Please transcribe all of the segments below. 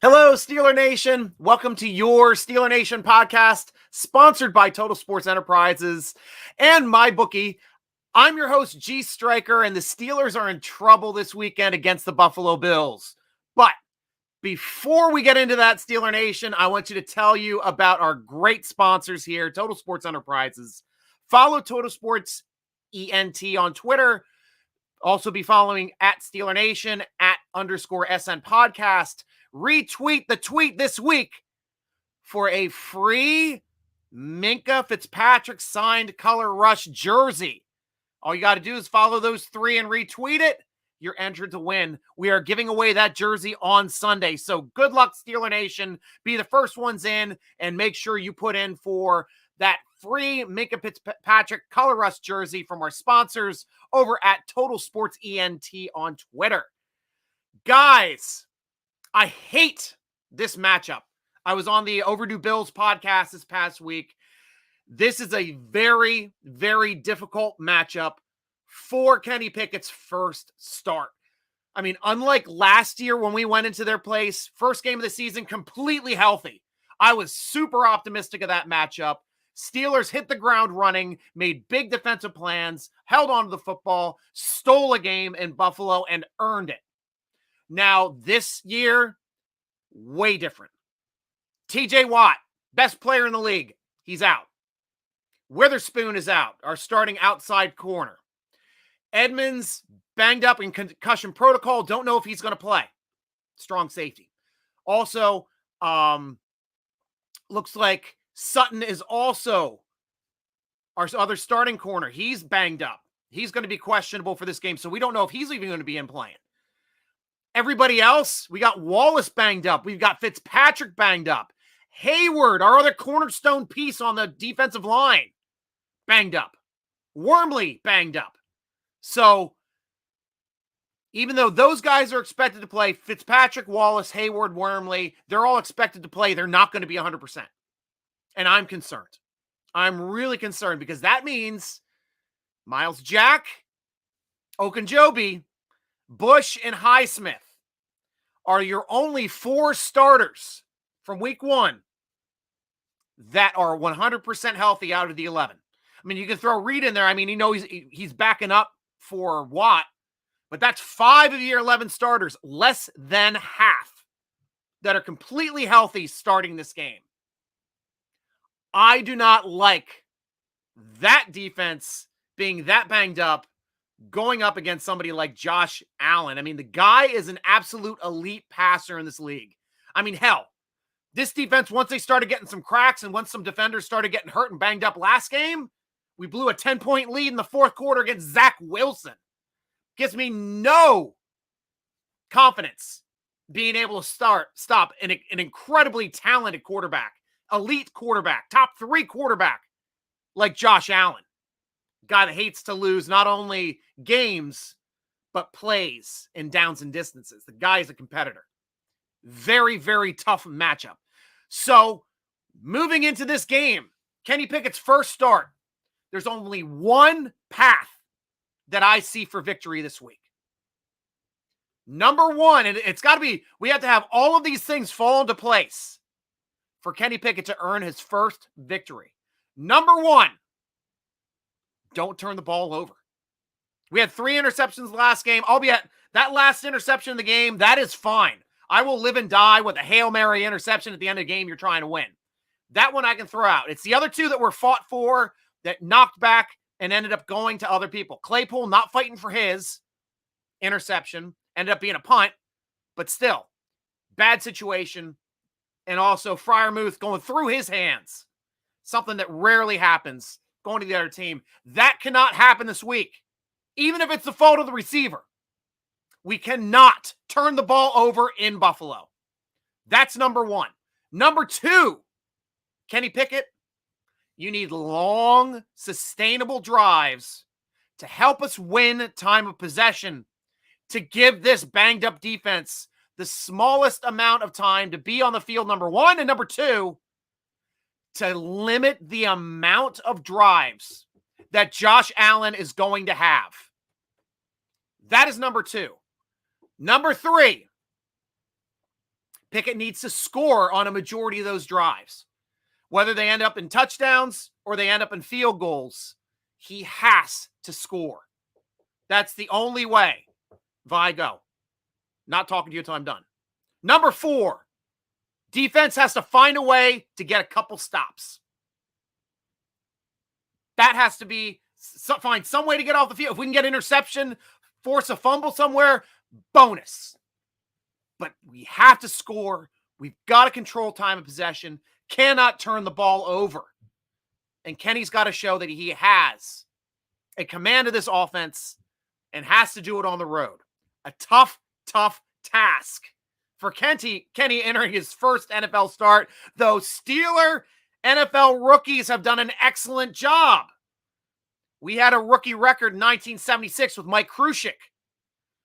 Hello, Steeler Nation. Welcome to your Steeler Nation podcast, sponsored by Total Sports Enterprises and MyBookie. I'm your host, G.Stryker, and the Steelers are in trouble this weekend against the Buffalo Bills. But before we get into that, Steeler Nation, I want you to tell you about our great sponsors here, Total Sports Enterprises. Follow Total Sports ENT on Twitter. Also be following at Steeler Nation, @_SN podcast. Retweet the tweet this week for a free Minkah Fitzpatrick signed Color Rush jersey. All you got to do is follow those three and retweet it. You're entered to win. We are giving away that jersey on Sunday. So good luck, Steeler Nation. Be the first ones in and make sure you put in for that free Minkah Fitzpatrick Color Rush jersey from our sponsors over at Total Sports ENT on Twitter. Guys, I hate this matchup. I was on the Overdue Bills podcast this past week. This is a very, very difficult matchup for Kenny Pickett's first start. I mean, unlike last year when we went into their place, first game of the season, completely healthy. I was super optimistic of that matchup. Steelers hit the ground running, made big defensive plans, held on to the football, stole a game in Buffalo, and earned it. Now, this year, way different. TJ Watt, best player in the league, he's out. Witherspoon is out, our starting outside corner. Edmonds banged up in concussion protocol. Don't know if he's going to play. Strong safety. Also, looks like Sutton is also our other starting corner. He's banged up. He's going to be questionable for this game, so we don't know if he's even going to be in playing. Everybody else, we got Wallace banged up. We've got Fitzpatrick banged up. Hayward, our other cornerstone piece on the defensive line, banged up. Wormley banged up. So, even though those guys are expected to play, Fitzpatrick, Wallace, Hayward, Wormley, they're all expected to play. They're not going to be 100%. And I'm concerned. I'm really concerned because that means Miles Jack, Ogunjobi, Bush, and Highsmith are your only four starters from week one that are 100% healthy out of the 11. I mean, you can throw Reed in there. I mean, he's backing up for Watt, but that's 5 of your 11 starters, less than half, that are completely healthy starting this game. I do not like that defense being that banged up going up against somebody like Josh Allen. I mean, the guy is an absolute elite passer in this league. I mean, hell, this defense, once they started getting some cracks and once some defenders started getting hurt and banged up last game, we blew a 10-point lead in the fourth quarter against Zach Wilson. Gives me no confidence being able to stop an incredibly talented quarterback, elite quarterback, top 3 quarterback like Josh Allen. Guy that hates to lose not only games, but plays in downs and distances. The guy is a competitor. Very, very tough matchup. So, moving into this game, Kenny Pickett's first start, there's only one path that I see for victory this week. Number one, and it's got to be, we have to have all of these things fall into place for Kenny Pickett to earn his first victory. Number one, don't turn the ball over. We had 3 interceptions last game. I'll be at that last interception of the game. That is fine. I will live and die with a Hail Mary interception at the end of the game you're trying to win. That one I can throw out. It's the other 2 that were fought for that knocked back and ended up going to other people. Claypool not fighting for his interception. Ended up being a punt. But still, bad situation. And also Freiermuth going through his hands. Something that rarely happens. Going to the other team. That cannot happen this week. Even if it's the fault of the receiver. We cannot turn the ball over in Buffalo. That's number one. Number 2, Kenny Pickett, you need long, sustainable drives to help us win time of possession, to give this banged up defense the smallest amount of time to be on the field, number 1, and number 2, to limit the amount of drives that Josh Allen is going to have. That is number 2. Number 3, Pickett needs to score on a majority of those drives. Whether they end up in touchdowns or they end up in field goals, he has to score. That's the only way. Vi, go. Not talking to you until I'm done. Number 4, defense has to find a way to get a couple stops. That has to be, find some way to get off the field. If we can get interception, force a fumble somewhere, bonus. But we have to score. We've got to control time of possession. Cannot turn the ball over. And Kenny's got to show that he has a command of this offense and has to do it on the road. A tough task for Kenny entering his first NFL start, though Steeler NFL rookies have done an excellent job. We had a rookie record in 1976 with Mike Krushik,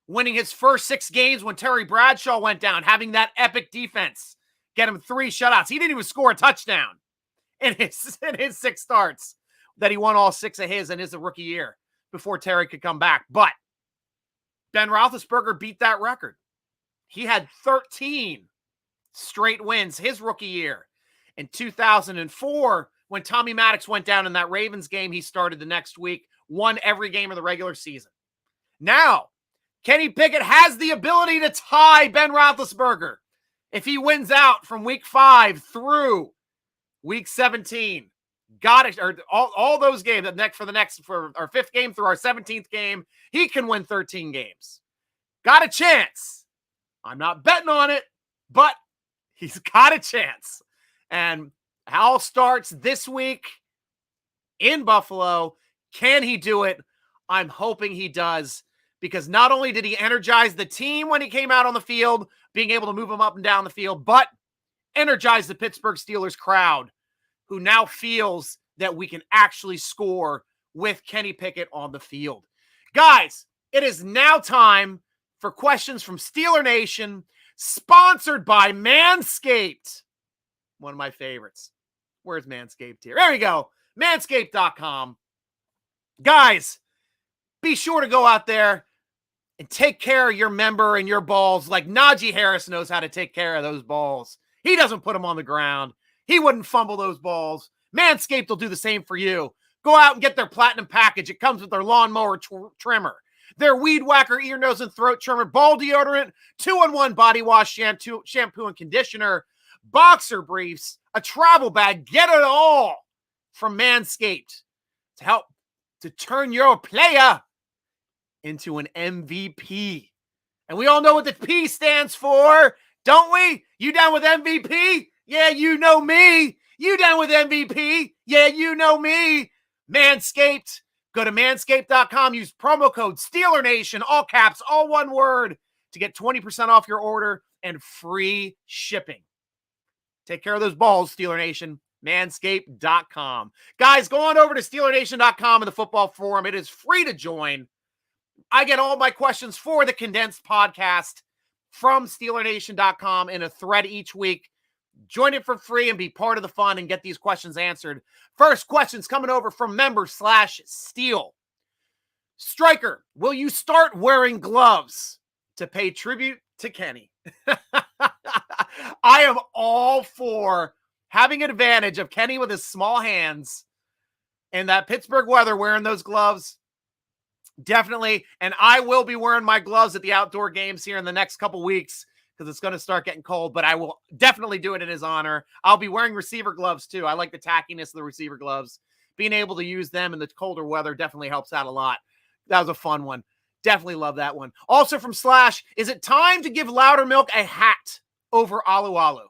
winning his first 6 games when Terry Bradshaw went down, having that epic defense get him 3 shutouts. He didn't even score a touchdown in his 6 starts that he won all 6 of his in his rookie year before Terry could come back. But Ben Roethlisberger beat that record. He had 13 straight wins his rookie year. In 2004, when Tommy Maddox went down in that Ravens game, he started the next week, won every game of the regular season. Now, Kenny Pickett has the ability to tie Ben Roethlisberger if he wins out from week 5 through week 17. Got it, or all those games for our 5th game through our 17th game, he can win 13 games. Got a chance. I'm not betting on it, but he's got a chance. And Hal starts this week in Buffalo. Can he do it? I'm hoping he does, because not only did he energize the team when he came out on the field, being able to move them up and down the field, but energize the Pittsburgh Steelers crowd, who now feels that we can actually score with Kenny Pickett on the field. Guys, it is now time for questions from Steeler Nation, sponsored by Manscaped. One of my favorites. Where's Manscaped here? There we go. Manscaped.com. Guys, be sure to go out there and take care of your member and your balls like Najee Harris knows how to take care of those balls. He doesn't put them on the ground. He wouldn't fumble those balls. Manscaped will do the same for you. Go out and get their platinum package. It comes with their lawnmower trimmer, their weed whacker, ear, nose, and throat trimmer, ball deodorant, 2-in-1 body wash, shampoo and conditioner, boxer briefs, a travel bag. Get it all from Manscaped to help to turn your player into an MVP. And we all know what the P stands for, don't we? You down with MVP? Yeah, you know me. You down with MVP? Yeah, you know me. Manscaped. Go to manscaped.com. Use promo code SteelerNation, all caps, all one word, to get 20% off your order and free shipping. Take care of those balls, Steeler Nation. Manscaped.com. Guys, go on over to SteelerNation.com in the football forum. It is free to join. I get all my questions for the condensed podcast from SteelerNation.com in a thread each week. Join it for free and be part of the fun and get these questions answered. First question's coming over from member/Steel. Striker, will you start wearing gloves to pay tribute to Kenny? I am all for having an advantage of Kenny with his small hands and that Pittsburgh weather wearing those gloves. Definitely. And I will be wearing my gloves at the outdoor games here in the next couple weeks because it's going to start getting cold, but I will definitely do it in his honor. I'll be wearing receiver gloves too. I like the tackiness of the receiver gloves. Being able to use them in the colder weather definitely helps out a lot. That was a fun one. Definitely love that one. Also from Slash, is it time to give Loudermilk a hat over Alualu?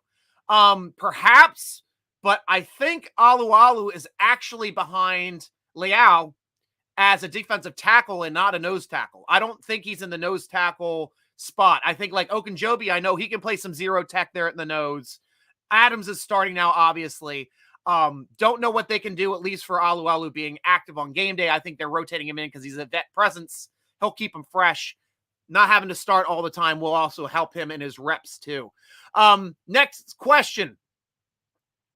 Perhaps, but I think Alualu is actually behind Liao as a defensive tackle and not a nose tackle. I don't think he's in the nose tackle spot. I think like Okunjobi, I know he can play some zero tech there at the nose. Adams is starting now, obviously. Don't know what they can do, at least for Alualu being active on game day. I think they're rotating him in because he's a vet presence. He'll keep him fresh. Not having to start all the time will also help him in his reps too. Next question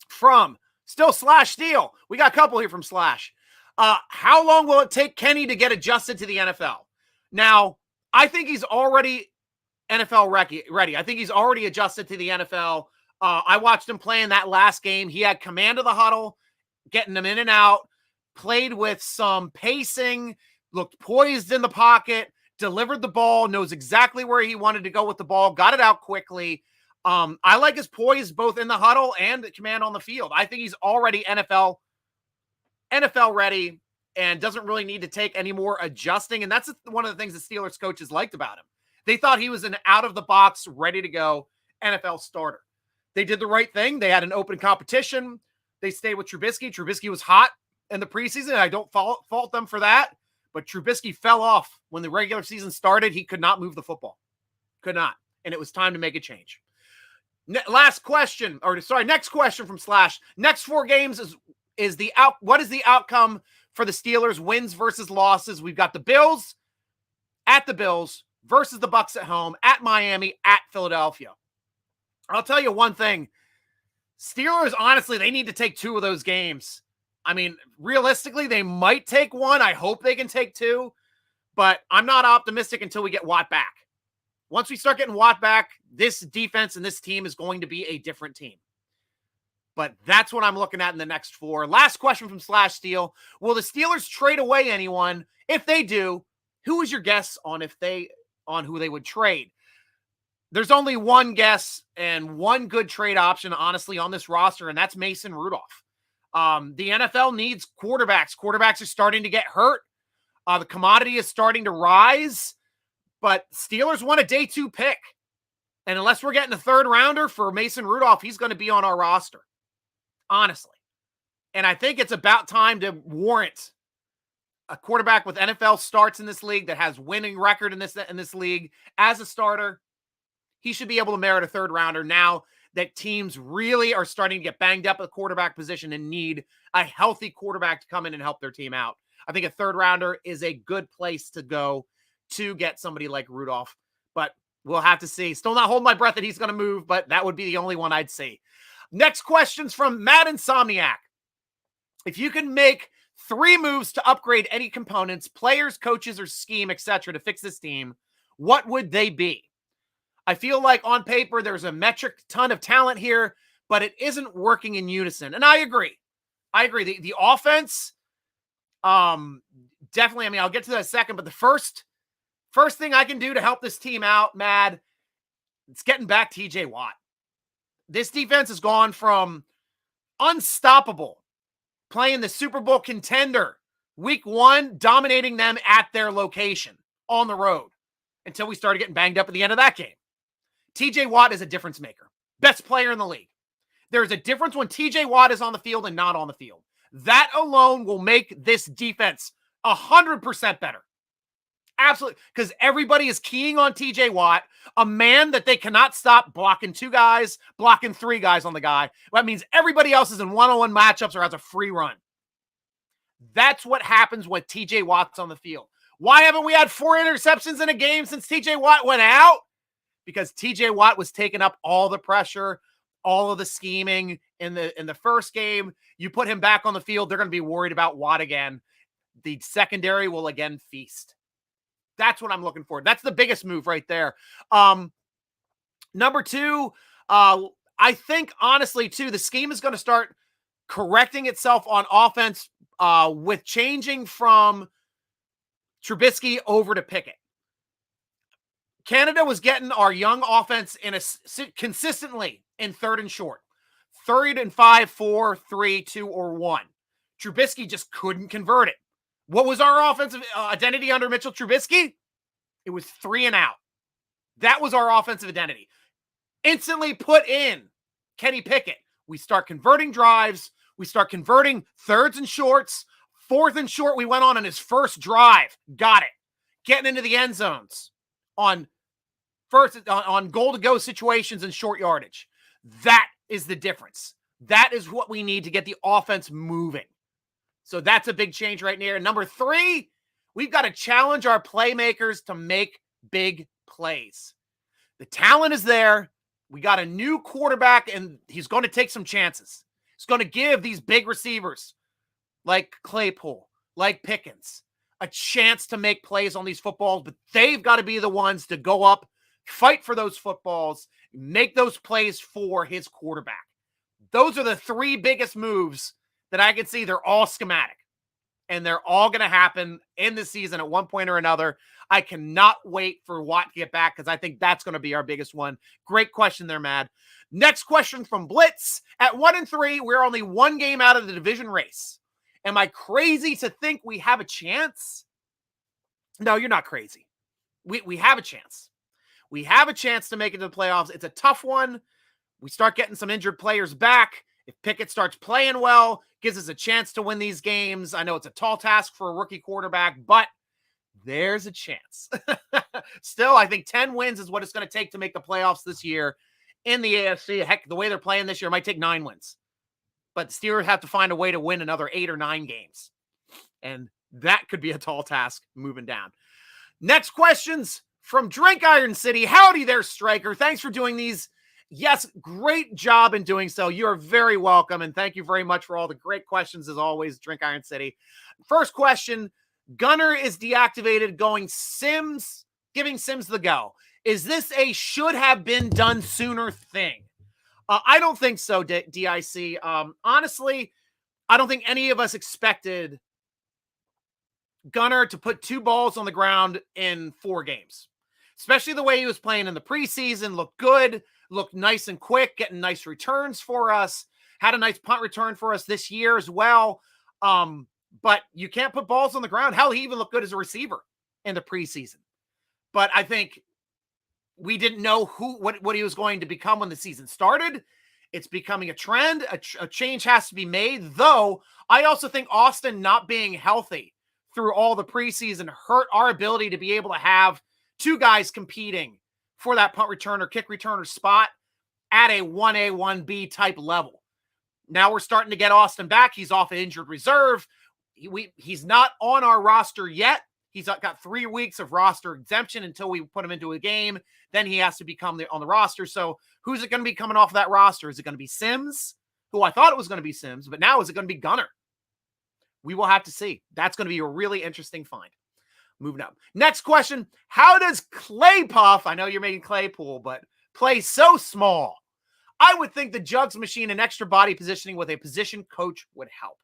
from still Slash Steel. We got a couple here from Slash. How long will it take Kenny to get adjusted to the NFL? Now, I think he's already NFL ready. I think he's already adjusted to the NFL. I watched him play in that last game. He had command of the huddle, getting them in and out, played with some pacing, looked poised in the pocket, delivered the ball, knows exactly where he wanted to go with the ball, got it out quickly. I like his poise both in the huddle and command on the field. I think he's already NFL ready and doesn't really need to take any more adjusting. And that's one of the things the Steelers coaches liked about him. They thought he was an out-of-the-box, ready-to-go NFL starter. They did the right thing. They had an open competition. They stayed with Trubisky. Trubisky was hot in the preseason. I don't fault them for that. But Trubisky fell off when the regular season started. He could not move the football. Could not. And it was time to make a change. Next question from Slash. Next 4 games what is the outcome for the Steelers? Wins versus losses. We've got the Bills at the Bills versus the Bucs at home, at Miami, at Philadelphia. I'll tell you one thing. Steelers, honestly, they need to take 2 of those games. I mean, realistically, they might take 1. I hope they can take 2, but I'm not optimistic until we get Watt back. Once we start getting Watt back, this defense and this team is going to be a different team. But that's what I'm looking at in the next 4. Last question from Slash Steel. Will the Steelers trade away anyone? If they do, who is your guess on who they would trade? There's only one guess and one good trade option, honestly, on this roster, and that's Mason Rudolph. The NFL needs quarterbacks. Quarterbacks are starting to get hurt. The commodity is starting to rise, but Steelers want a day 2 pick. And unless we're getting a 3rd rounder for Mason Rudolph, he's going to be on our roster, honestly. And I think it's about time to warrant a quarterback with NFL starts in this league that has winning record in this league as a starter. He should be able to merit a 3rd rounder now that teams really are starting to get banged up at the quarterback position and need a healthy quarterback to come in and help their team out. I think a 3rd rounder is a good place to go to get somebody like Rudolph, but we'll have to see. Still not holding my breath that he's going to move, but that would be the only one I'd see. Next question's from Mad Insomniac. If you can make 3 moves to upgrade any components, players, coaches, or scheme, etc., to fix this team, what would they be? I feel like on paper, there's a metric ton of talent here, but it isn't working in unison. And I agree. The offense, definitely, I mean, I'll get to that in a second, but the first thing I can do to help this team out, Mad, it's getting back TJ Watt. This defense has gone from unstoppable, playing the Super Bowl contender, week 1, dominating them at their location on the road until we started getting banged up at the end of that game. TJ Watt is a difference maker. Best player in the league. There's a difference when TJ Watt is on the field and not on the field. That alone will make this defense 100% better. Absolutely. Because everybody is keying on TJ Watt, a man that they cannot stop blocking 2 guys, blocking 3 guys on the guy. That means everybody else is in one-on-one matchups or has a free run. That's what happens when TJ Watt's on the field. Why haven't we had 4 interceptions in a game since TJ Watt went out? Because TJ Watt was taking up all the pressure, all of the scheming in the first game. You put him back on the field, they're going to be worried about Watt again. The secondary will again feast. That's what I'm looking for. That's the biggest move right there. Number 2, I think, honestly, too, the scheme is going to start correcting itself on offense with changing from Trubisky over to Pickett. Canada was getting our young offense consistently in 3rd and short. 3rd and 5, 4, 3, 2, or 1. Trubisky just couldn't convert it. What was our offensive identity under Mitchell Trubisky? It was 3 and out. That was our offensive identity. Instantly put in Kenny Pickett. We start converting drives. We start converting 3rds and shorts. 4th and short, we went on his first drive. Got it. Getting into the end zones on goal-to-go situations and short yardage. That is the difference. That is what we need to get the offense moving. So that's a big change right there. Number 3, we've got to challenge our playmakers to make big plays. The talent is there. We got a new quarterback, and he's going to take some chances. He's going to give these big receivers like Claypool, like Pickens, a chance to make plays on these footballs, but they've got to be the ones to go up fight for those footballs, make those plays for his quarterback. Those are the three biggest moves that I can see. They're all schematic, and they're all going to happen in the season at one point or another. I cannot wait for Watt to get back because I think that's going to be our biggest one. Great question there, Mad. Next question from Blitz. At 1-3, we're only one game out of the division race. Am I crazy to think we have a chance? No, you're not crazy. We have a chance. We have a chance to make it to the playoffs. It's a tough one. We start getting some injured players back. If Pickett starts playing well, gives us a chance to win these games. I know it's a tall task for a rookie quarterback, but there's a chance. Still, I think 10 wins is what it's going to take to make the playoffs this year in the AFC. Heck, the way they're playing this year might take 9 wins. But the Steelers have to find a way to win another 8 or 9 games. And that could be a tall task moving down. Next questions from Drink Iron City. Howdy there, Stryker. Thanks for doing these. Yes, great job in doing so. You are very welcome, and thank you very much for all the great questions, as always, Drink Iron City. First question, Gunner is deactivated, giving Sims the go. Is this a should have been done sooner thing? I don't think so, DIC. Honestly, I don't think any of us expected Gunner to put 2 balls on the ground in 4 games, especially the way he was playing in the preseason. Looked good. Looked nice and quick, getting nice returns for us. Had a nice punt return for us this year as well. But you can't put balls on the ground. Hell, he even looked good as a receiver in the preseason. But I think we didn't know what he was going to become when the season started. It's becoming a trend. A change has to be made, though. I also think Austin not being healthy through all the preseason hurt our ability to be able to have 2 guys competing for that punt returner, kick returner spot at a 1A, 1B type level. Now we're starting to get Austin back. He's off of injured reserve. He's not on our roster yet. He's got 3 weeks of roster exemption until we put him into a game. Then he has to become on the roster. So who's it going to be coming off of that roster? Is it going to be Sims, who I thought it was going to be Sims, but now is it going to be Gunner? We will have to see. That's going to be a really interesting find. Moving up. Next question. How does Clay Puff, I know you're making Claypool, but play so small? I would think the jugs machine and extra body positioning with a position coach would help.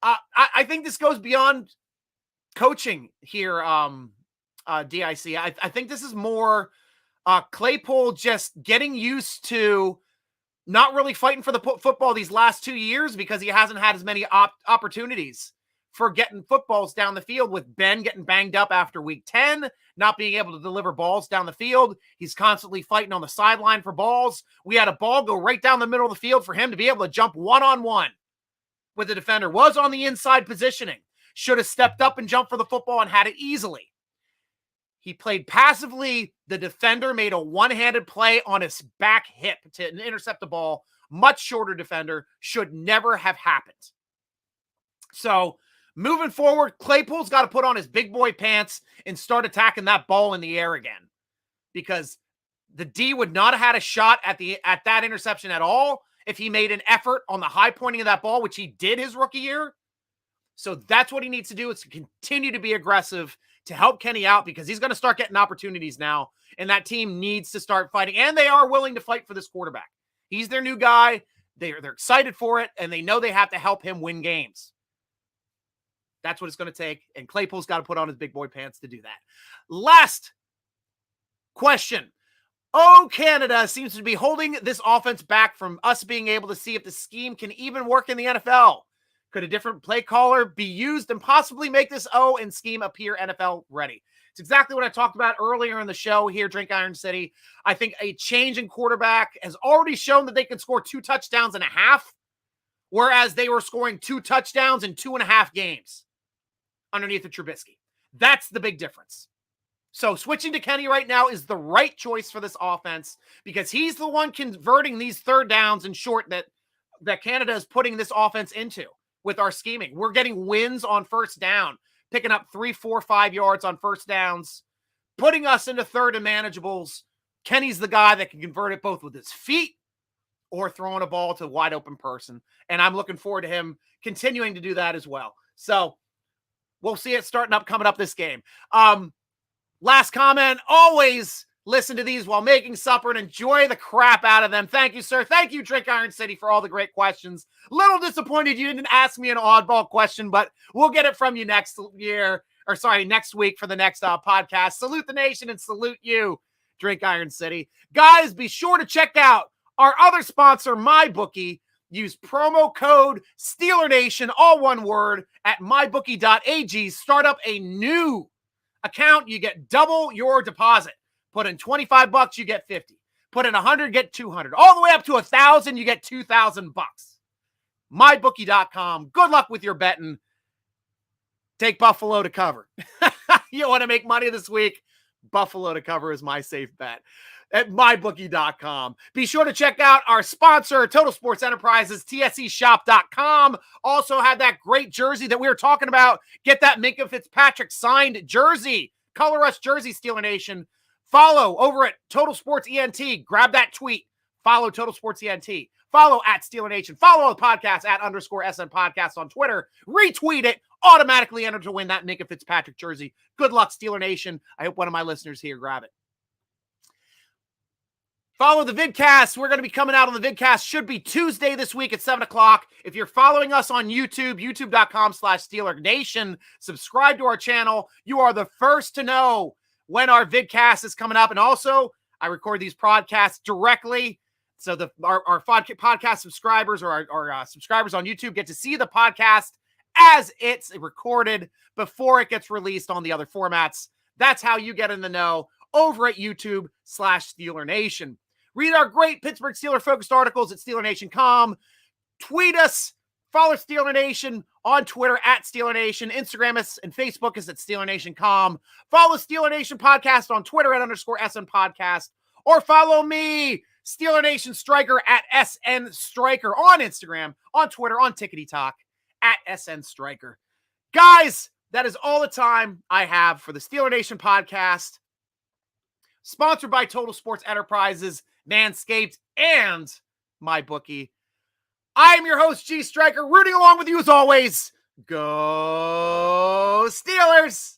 I think this goes beyond coaching here, DIC. I think this is more Claypool just getting used to not really fighting for the football these last 2 years because he hasn't had as many opportunities for getting footballs down the field, with Ben getting banged up after week 10, not being able to deliver balls down the field. He's constantly fighting on the sideline for balls. We had a ball go right down the middle of the field for him to be able to jump one-on-one with the defender. Was on the inside positioning. Should have stepped up and jumped for the football and had it easily. He played passively. The defender made a one-handed play on his back hip to intercept the ball. Much shorter defender. Should never have happened. So, moving forward, Claypool's got to put on his big boy pants and start attacking that ball in the air again, because the D would not have had a shot at that interception at all if he made an effort on the high pointing of that ball, which he did his rookie year. So that's what he needs to do, is to continue to be aggressive to help Kenny out, because he's going to start getting opportunities now, and that team needs to start fighting, and they are willing to fight for this quarterback. He's their new guy. They're excited for it, and they know they have to help him win games. That's what it's going to take, and Claypool's got to put on his big boy pants to do that. Last question. Canada seems to be holding this offense back from us being able to see if the scheme can even work in the NFL. Could a different play caller be used and possibly make this and scheme appear NFL ready? It's exactly what I talked about earlier in the show here, Drink Iron City. I think a change in quarterback has already shown that they can score 2 touchdowns and a half, whereas they were scoring 2 touchdowns in 2.5 games underneath the Trubisky. That's the big difference. So switching to Kenny right now is the right choice for this offense, because he's the one converting these 3rd downs and short that Canada is putting this offense into with our scheming. We're getting wins on 1st down, picking up 3, 4, 5 yards on 1st downs, putting us into 3rd and manageables. Kenny's the guy that can convert it both with his feet or throwing a ball to a wide open person. And I'm looking forward to him continuing to do that as well. So we'll see it coming up this game. Last comment, always listen to these while making supper and enjoy the crap out of them. Thank you, sir. Thank you, Drink Iron City, for all the great questions. Little disappointed you didn't ask me an oddball question, but we'll get it from you next week for the next podcast. Salute the nation and salute you, Drink Iron City. Guys, be sure to check out our other sponsor, MyBookie. Use promo code SteelerNation, all one word, at mybookie.ag. Start up a new account. You get double your deposit. Put in $25, you get 50. Put in 100, get 200. All the way up to 1,000, you get $2,000. mybookie.com. Good luck with your betting. Take Buffalo to cover. You want to make money this week? Buffalo to cover is my safe bet at mybookie.com. Be sure to check out our sponsor, Total Sports Enterprises, tseshop.com. Also had that great jersey that we were talking about. Get that Minkah Fitzpatrick signed jersey. Color Rush jersey, Steeler Nation. Follow over at Total Sports ENT. Grab that tweet. Follow Total Sports ENT. Follow at Steeler Nation. Follow the podcast at _SN Podcast on Twitter. Retweet it. Automatically enter to win that Minkah Fitzpatrick jersey. Good luck, Steeler Nation. I hope one of my listeners here grab it. Follow the vidcast. We're going to be coming out on the vidcast. Should be Tuesday this week at 7 o'clock. If you're following us on YouTube, youtube.com/SteelerNation, subscribe to our channel. You are the first to know when our vidcast is coming up. And also, I record these podcasts directly. So our podcast subscribers or our subscribers on YouTube get to see the podcast as it's recorded before it gets released on the other formats. That's how you get in the know over at YouTube/Steeler Nation. Read our great Pittsburgh Steeler-focused articles at SteelerNation.com. Tweet us. Follow Steeler Nation on Twitter at Steeler Nation. Instagram us and Facebook us at SteelerNation.com. Follow Steeler Nation Podcast on Twitter at _SN Podcast. Or follow me, Steeler Nation Striker at SN Striker on Instagram, on Twitter, on Tickety Talk at SN Striker. Guys, that is all the time I have for the Steeler Nation Podcast. Sponsored by Total Sports Enterprises, Manscaped, and MyBookie. I am your host, G.Stryker, rooting along with you as always. Go Steelers!